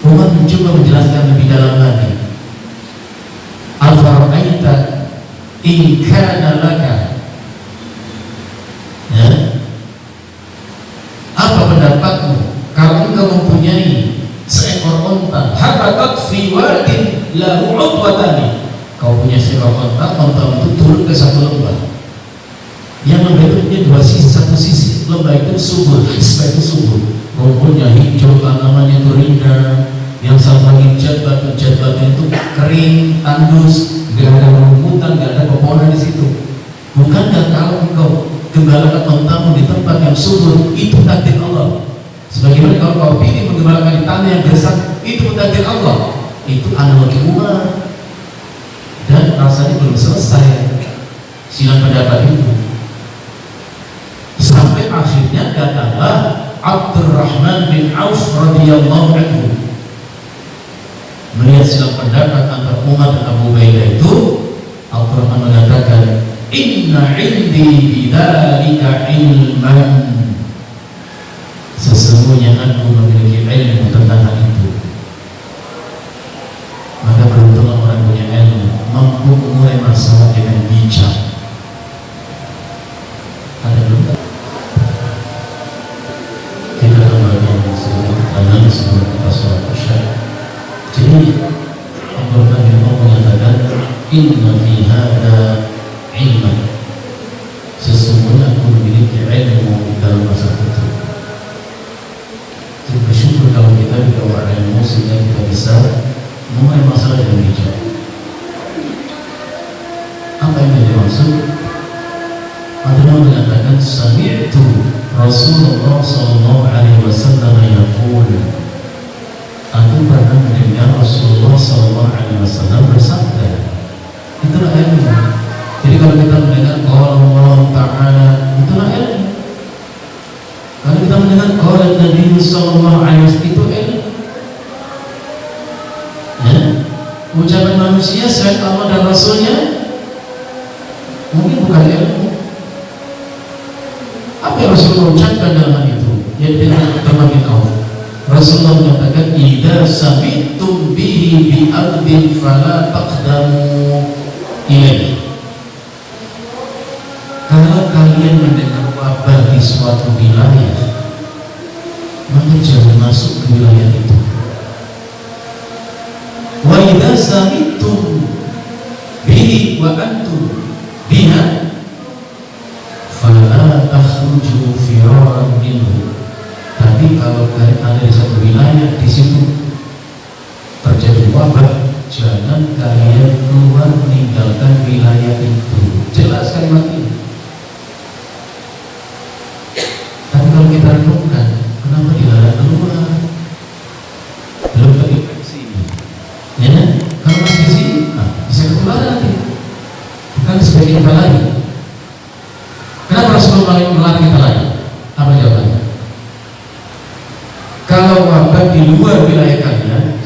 Umar mencoba menjelaskan lebih dalam lagi. Afara'aita in kana laka, ya, apa pendapatmu kalau engkau mempunyai seekor onta, habatat fi wadin lahu udwatani, kau punya seekor onta untuk turun ke satu lembah yang lembah itu punya dua sisi. Satu sisi lembah itu subur, itu subur, rumputnya hijau, tanamannya itu rindang. Yang satu lagi jadbatu itu kering, tandus, nggak ada rumputan, nggak ada pepohonan di situ. Bukankah kalau engkau gembalakan ontamu di tempat yang subur, itu takdir Allah? Sebagaimana kalau kau pilih menggembalakan di tanah yang gersang, itu takdir Allah. Itu analogi Umar. Dan rasanya belum selesai. sidang pendapat itu. Sampai akhirnya datanglah Abdurrahman bin Auf radhiyallahu anhu. Melihat sidang pendapat antara Umar dan Abu Ubaidah itu, Abdurrahman mengatakan, inna indi bidzalika ilman, sesungguhnya aku memiliki ilmu tentang hal itu. Maka beruntunglah orang punya ilmu, mampu mengurai masalah dengan bijak. Ada belum? Kita kembali sebelum tangan sebelum kita sholat isya. Jadi Abdurrahman bin Auf mengatakan, inna fi hada ilman, sesungguhnya aku memiliki ilmu dalam masalah itu. Jadi bersyukur kalau kita juga orang ilmu sehingga kita bisa mengurai masalah dengan bijak. Apa yang dimaksud? Adanya mengatakan, sami'tu Rasulullah sallallahu alaihi wasallam yaqul, aku pernah mendengar Rasulullah sallallahu alaihi wasallam bersabda. Itulah ilmu. Jadi kalau kita mendengar Allah Ta'ala, itulah ilmu. Kalau kita mendengar qala Nabi sallallahu alaihi wasallam, itu ilmu. Ya? Ucapan manusia selain Allah dan Rasulnya mungkin bukan ilmu. Apa yang Rasulullah ucapkan dalam hal itu? Yaitu Abdurrahman bin Auf. Rasulullah menyatakan, idza sami'tum bihi bi ardin fala taqdamu ilaihi. Kalau kalian mendengar wabah di suatu wilayah, maka jangan masuk ke wilayah itu. Wa idza sami'tum bihi wa antum biha fala takhruju firaran minhu. Tapi kalau kalian ada di satu wilayah, di situ terjadi wabah, jangan kalian keluar meninggalkan wilayah itu. Jelas kalimat ini. Tapi kalau kita renungkan, kenapa dilarang keluar? Belum lagi di sini. Ya, kalau masih di sini, bisa ketularan nanti. Bukan sebagai kita lagi. Kenapa Rasulullah melarang kita lagi? Apa jawabannya? Kalau wabah di luar wilayah kalian,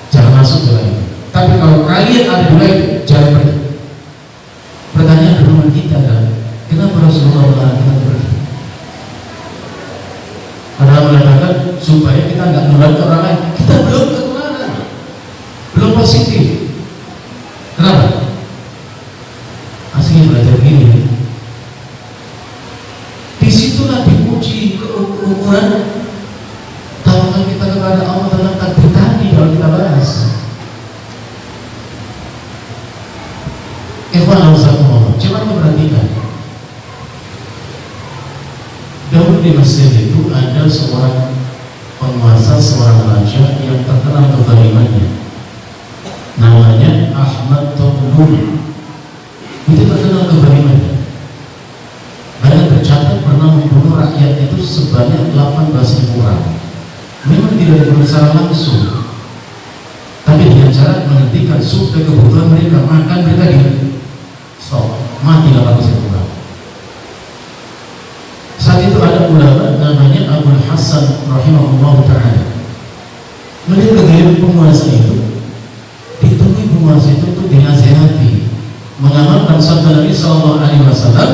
jangan masuk wilayah itu. Tapi kalau kalian ada di wilayah itu, jangan pergi. Pertanyaan rumah kita adalah, kenapa Rasulullah melarang kita pergi? Padahal mengatakan supaya kita nggak menular ke orang lain. Kita belum ketularan, belum positif. Kenapa? Aslinya belajar gini. Disitulah diuji keukuran tawakal kita kepada Allah dalam takdir tadi kalau kita bahas. Ikhwan Allah, coba perhatikan. Dahulu di Mesir itu ada seorang penguasa, seorang raja yang terkenal kezalimannya. Namanya Ahmad Toglun. Itu terkenal kezalimannya. Bahkan tercatat pernah membunuh rakyat itu sebanyak 18.000 orang. Memang tidak dibunuh secara langsung, tapi dengan cara menghentikan supaya kebutuhan mereka makan mereka di stop, mati 18.000 orang. Saat itu ada ulama namanya Abu Hasan rahimahullah ta'ala. Melihat kegeliran penguasa itu, ditemui penguasa itu untuk dinasihati, mengamalkan sabda Nabi sallallahu alaihi wasallam,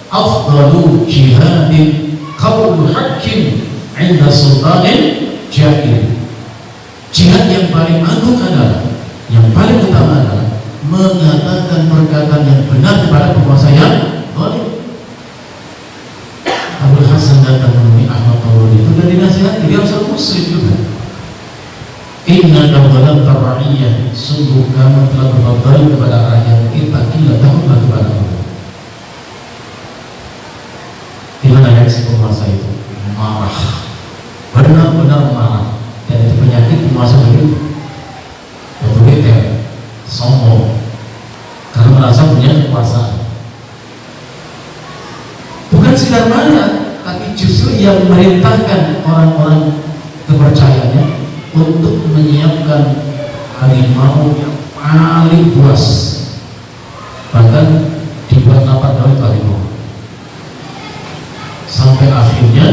afdalu jihadin qaulul hakim 'inda sultanin jahil. Jihad yang paling agung adalah, yang paling utama adalah mengatakan perkataan yang benar kepada penguasa yang zalim. Abu Hasan datang menemui Ahmad Toglun itu dan dinasihati, dia seorang muslim juga. Inna kawalan tarra'iyah, sungguh kamu telah berbuat baik kepada rakyat kita, gila takutlah kepada Allah. Di mana reaksi penguasa itu? Marah, benar-benar marah. Dan itu penyakit penguasa begitu, otoriter, sombong, karena merasa punya kekuasaan. Bukan sekedar marah, tapi justru yang memerintahkan orang-orang kepercayaannya untuk menyiapkan harimau yang paling buas, bahkan dibuat tahu itu harimau. Sampai akhirnya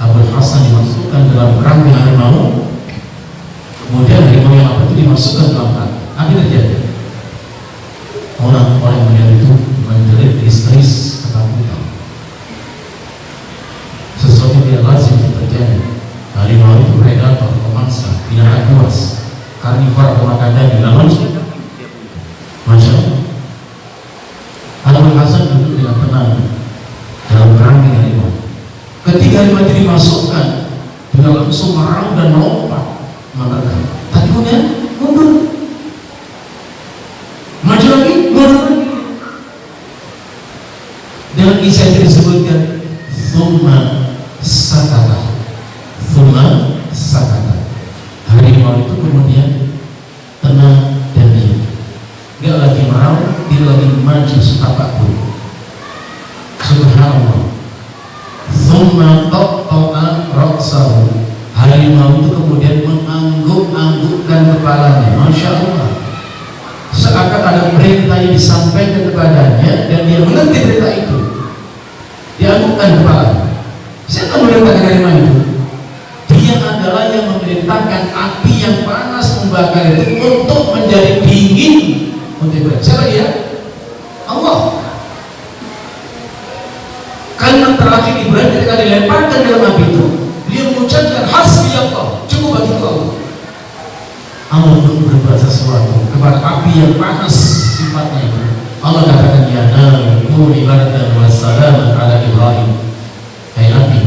Abul Hasan dimasukkan dalam kerangka harimau. Kemudian harimau yang apa itu dimasukkan dalam kerangka. Apa yang terjadi? Orang-orang yang itu menjerit histeris, ketakutan. Sesuatu yang lazim terjadi. Harimau itu predator, pemangsa, binatang buas, karnivora, pemakan daging, dan manusia. Masya Allah. Abul Hasan duduk dengan tenang dalam kerangka harimau. Ketika harimau itu dimasukkan, dia langsung meraung dan melompat menekan. Tapi kemudian mundur, maju lagi, mundur lagi. Dalam kisah itu disebutkan thumma sakata, thumma sakata. Harimau itu kemudian tenang dan diam. Dia lagi meraung, dia lagi maju setapak pun. Subhanallah. Thumma qatta'a ra'sahu. Harimau itu kemudian mengangguk-anggukkan kepalanya. Masya Allah. Seakan ada perintah yang disampaikan kepadanya dan dia mengerti perintah itu. Dia anggukkan kepalanya. Siapa memerintahkan harimau itu? Dia adalah yang memerintahkan api yang panas membakar itu untuk menjadi dingin. Siapa dia? Allah. Kalimat terakhir Ibrahim ketika dilemparkan dalam api itu, dia mengucapkan hasbi Allah, cukup bagiku Allah. Allah pun berbuat sesuatu kepada api yang panas sifatnya itu. Allah katakan ya nar kuni bardan wa salaman ala Ibrahim. Hai api,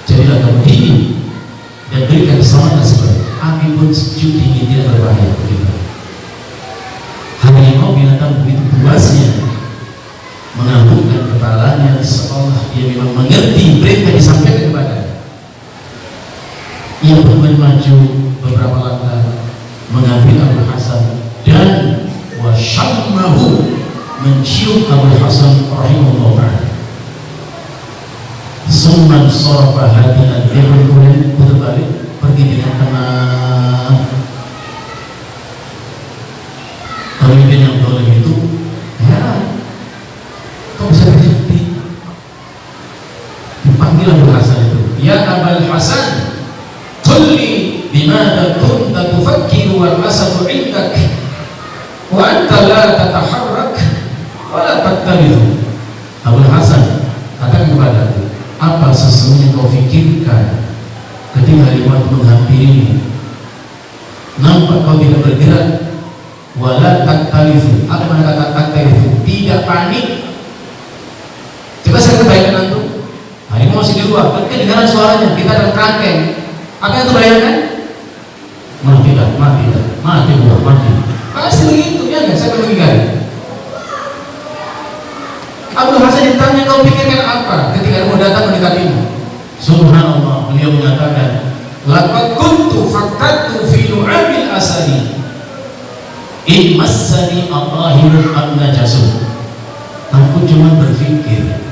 jadilah kamu dingin dan berikan keselamatan sebagai api pun sejuk dingin, tidak berbahaya bagi kita. Harimau binatang begitu buasnya menganggukkan kepalanya seolah dia memang mengerti perintah disampaikan kepadanya. Ia kemudian maju beberapa langkah mengambil Abul Hasan dan wasyammahu, mencium Abul Hasan rahimahullah ta'ala. Summan sarafa hadian, dia kemudian putar balik pergi dengan tenang. Pemimpin yang dolim itu heran, kok bisa terjadi? Dipanggil Abul Hasan itu, ya Abul Hasan, qulli bimada kunta tufakkiru wal asadu indak wa anta la tataharrak wa la tattabidu. Abul Hasan, katakan kepadaku, apa sesungguhnya kau fikirkan ketika harimau menghampirimu? Nampak kau tidak bergerak. Wala taktalifu. Apa yang kata taktalifu? Tidak panik. Coba saya bayangkan antum, harimau masih di luar, kan kedengaran suaranya, kita dalam kerangkeng. Apa yang terbayangkan? Mati dah, mati dah, mati buah, mati. Pasti begitu, ya kan? Saya mengingat. Abul Hasan ditanya, kau pikirkan apa ketika harimau datang mendekatimu? Subhanallah, beliau mengatakan, laqad kuntu fakkartu fi lu'abil asadi in massani at-tahirun am najasun. Aku cuma berpikir,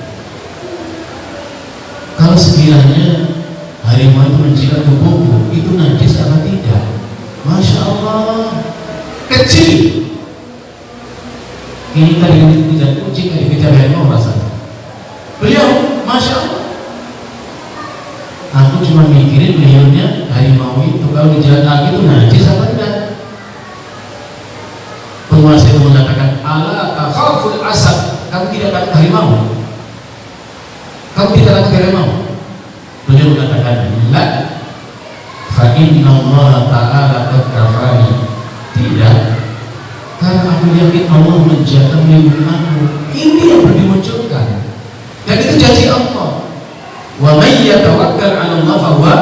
kalau sekiranya harimau itu menjilat tubuhku, itu najis apa tidak? Masya Allah, kecil. Ini tadi dikejar kucing, dikejar harimau rasanya. Beliau, Masya Allah, aku cuma mikirin beliaunya harimau itu kalau dijilat kaki itu najis apa tidak? Penguasa itu mengatakan, ala takhaful asad, kamu tidak takut harimau? Kamu tidak takut harimau? Beliau mengatakan, la fa inna Allah ta'ala qad kafani. Tidak, karena aku yakin Allah menjaga melindungi aku. Ini yang perlu dimunculkan, dan itu janji Allah. Wa may yatawakkal 'ala Allah fa huwa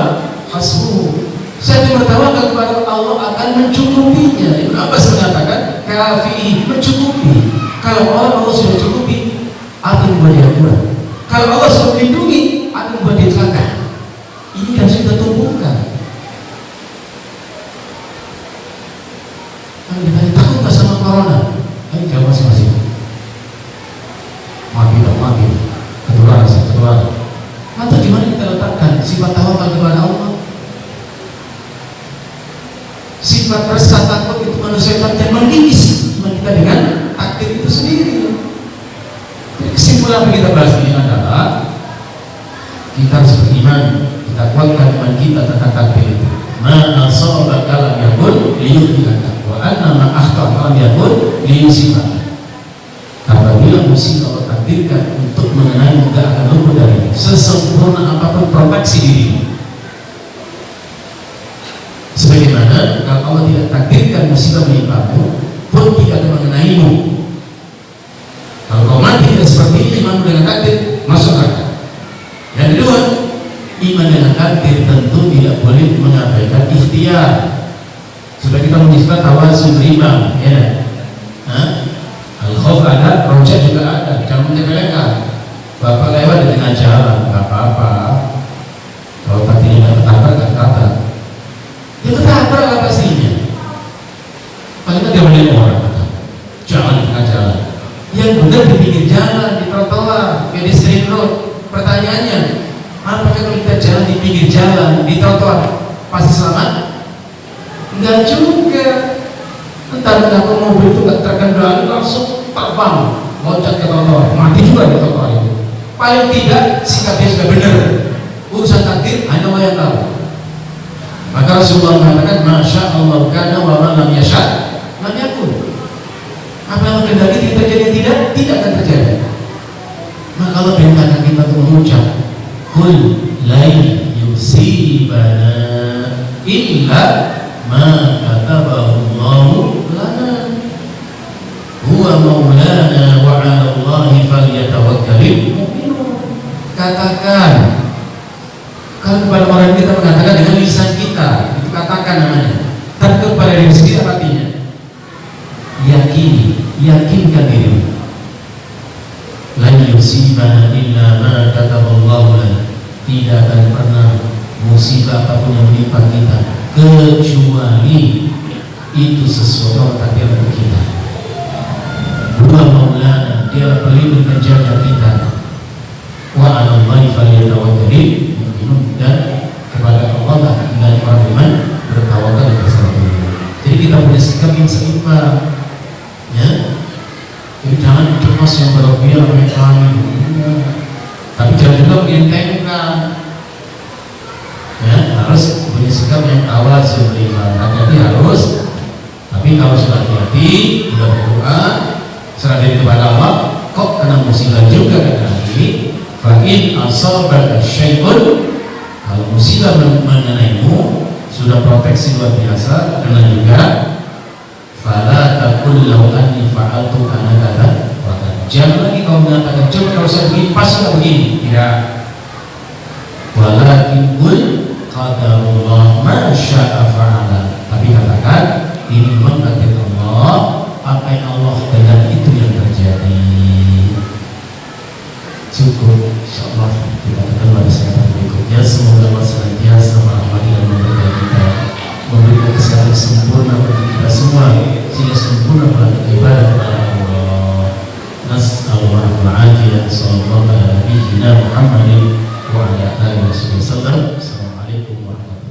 hasbuh. Saya bertawakal kepada Allah akan mencukupinya. Ibnu Abbas mengatakan kafi'i, mencukupi. Kalau Allah sudah cukupi, apa yang membuat dia kurang? Kalau Allah sudah melindungi, apa yang membuat dia celaka? Ini kan sudah tumbuhkan. Kalau ditanya takut tak sama corona? Ayo jawab masing-masing. Mati tak mati, ketularan. Atau gimana kita letakkan sifat tawakal kepada Allah? Sifat rasa takut itu manusia dan mengisi iman kita dengan takdir itu sendiri. Kesimpulan yang kita bahas ini adalah kita harus beriman, kita kuatkan iman kita tentang takdir. Ma asabaka lam yakun liyukhti'aka wa anna ma akhta'aka lam yakun liyusibaka. Apabila musibah Allah takdirkan untuk mengenai, tidak akan luput dari sesempurna apapun proteksi diri. Sebagaimana kalau Allah tidak takdirkan musibah menimpamu pun tidak akan mengenaimu. Kalau kau mati tidak seperti ini, iman dengan takdir, masuk akal. Yang kedua, iman dengan takdir tentu tidak boleh mengabaikan ikhtiar. Sudah kita menyebut tawasul beriman, ya. Al-khauf ada, rojak juga ada. Jangan menyepelekan. Bapak lewat di tengah jalan, nggak apa-apa. Kalau tadi tidak ketabrak, nggak ketabrak. Ya ketabrak lah pastinya. Paling dia melihat orang. Jangan di tengah jalan. Yang benar di pinggir jalan, di trotoar, pedestrian road. Pertanyaannya, apakah kalau kita jalan di pinggir jalan, di trotoar, pasti selamat? Enggak juga. Entah kenapa mobil itu nggak terkendali langsung terbang, loncat ke trotoar, mati juga di trotoar itu. Paling tidak sikapnya sudah benar. Urusan takdir hanya Allah yang tahu. Maka Rasulullah mengatakan, Masya Allah kana wa ma lam yasha lam yakun. Apa yang terjadi tidak akan terjadi. Maka Allah perintahkan kita untuk mengucap, Qul lai yusibana illa ma katabahu Allahu lana huwa maulana wa 'ala Allahi falyatawakkalul mu'minun. Katakan, kalau kepada orang kita mengatakan dengan lisan kita, itu katakan namanya. Tapi kepada diri sendiri artinya yakinkan diri. La yusibana illa ma kataballahu lana. Tidak akan pernah musibah apapun yang menimpa kita kecuali itu sesuatu takdir untuk kita. Huwa maulana, dia pelindung dan jaga kita. Wa 'ala Allahi falyatawakkalul mu'minun, dan kepada Allah lah dan orang beriman bertawakal bersama. Jadi kita punya sikap yang seimbang, ya. Jadi jangan cemas yang berlebihan mereka, tapi jangan juga mengentengkan. Ya, harus punya sikap yang tawadhu beriman. Hati-hati harus. Tapi kalau sudah hati-hati, sudah berdoa, serah diri kepada Allah, kok kena musibah juga kan lagi. Fa'in asabaka syai'un, kalau musibah mengenaimu, sudah proteksi luar biasa, kena juga. Fala taqul law anni fa'altu kana kada. Jangan lagi kau mengatakan, coba kalau saya begini, pasti nggak begini. Tidak. Walakin qul qadarullah ma syaa fa'ala. Tapi katakan, ini memang takdir Allah, apa yang Allah kehendaki itu yang terjadi. Cukup, insyaallah kita akan pada kesempatan berikutnya. Semoga Allah senantiasa merahmati dan memberkati kita, memberikan kesehatan sempurna bagi kita semua, sehingga sempurna melakukan ibadah kepada Allah. Nas'alullah al-afiyah. Sallallahu ala nabiyyina Muhammadin wa ala alihi wasallam. Assalamualaikum warahmatullahi wabarakatuh.